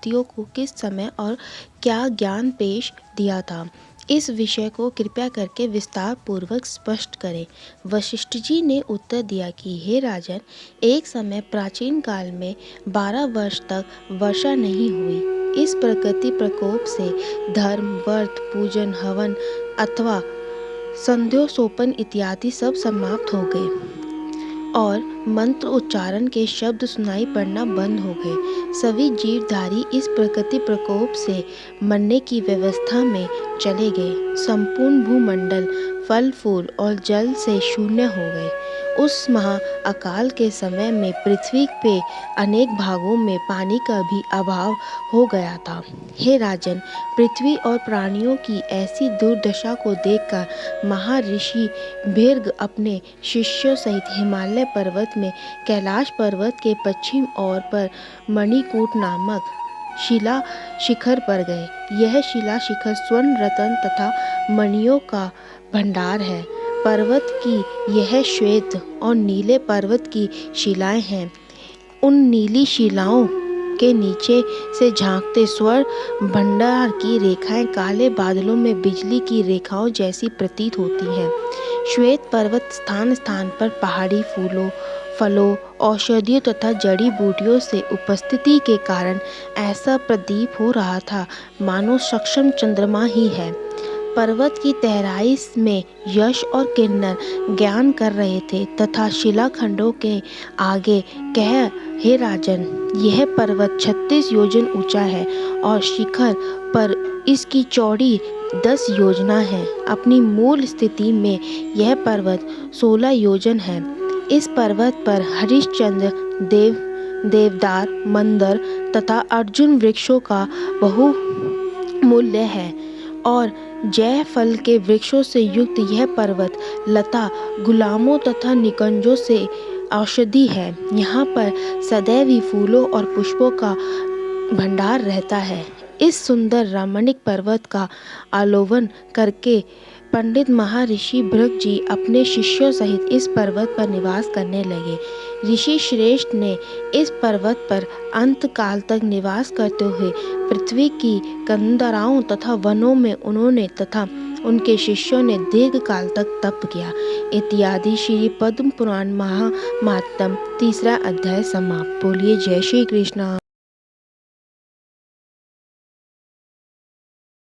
व्यक्तियों को किस समय और क्या ज्ञान पेश दिया था, इस विषय को कृपया करके विस्तार पूर्वक स्पष्ट करें। वशिष्ठ जी ने उत्तर दिया कि हे राजन, एक समय प्राचीन काल में 12 वर्ष तक वर्षा नहीं हुई। इस प्रकृति प्रकोप से धर्म, व्रत, पूजन, हवन अथवा संध्योसोपन इत्यादि सब समाप्त हो गए और मंत्र उच्चारण के शब्द सुनाई पड़ना बंद हो गए। सभी जीवधारी इस प्रकृति प्रकोप से मरने की व्यवस्था में चले गए। संपूर्ण भूमंडल फल फूल और जल से शून्य हो गए। उस महा अकाल के समय में पृथ्वी पे अनेक भागों में पानी का भी अभाव हो गया था। हे राजन, पृथ्वी और प्राणियों की ऐसी दुर्दशा को देखकर महर्षि भृगु अपने शिष्यों सहित हिमालय पर्वत में कैलाश पर्वत के पश्चिम ओर पर मणिकूट नामक शिला शिखर पर गए। यह शिला शिखर स्वर्ण, रत्न तथा मणियों का भंडार है। पर्वत की यह श्वेत और नीले पर्वत की शिलाएं हैं। उन नीली शिलाओं के नीचे से झांकते स्वर्ण भंडार की रेखाएं काले बादलों में बिजली की रेखाओं जैसी प्रतीत होती हैं। श्वेत पर्वत स्थान स्थान पर पहाड़ी फूलों, फलों, औषधियों तथा जड़ी बूटियों से उपस्थिति के कारण ऐसा प्रतीत हो रहा था मानो सक्षम चंद्रमा ही है। पर्वत की तहराई में यश और किन्नर ज्ञान कर रहे थे तथा शिलाखंडों के आगे कह, हे राजन, यह पर्वत 36 योजन ऊंचा है और शिखर पर इसकी चौड़ी 10 योजना है। अपनी मूल स्थिति में यह पर्वत 16 योजन है। इस पर्वत पर हरिश्चंद्र, देवदार, मंदर तथा अर्जुन वृक्षों का बहुमूल्य है और जय फल के वृक्षों से युक्त यह पर्वत लता, गुलामों तथा निकुंजों से औषधि है। यहाँ पर सदैव ही फूलों और पुष्पों का भंडार रहता है। इस सुंदर रमणीक पर्वत का अवलोकन करके पंडित महर्षि भृगु जी अपने शिष्यों सहित इस पर्वत पर निवास करने लगे। ऋषि श्रेष्ठ ने इस पर्वत पर अंत काल तक निवास करते हुए पृथ्वी की कंदराओं तथा वनों में उन्होंने तथा उनके शिष्यों ने दीर्घ काल तक तप किया। इत्यादि श्री पद्म पुराण महात्म्य 3 अध्याय समाप्त। बोलिए जय श्री कृष्ण।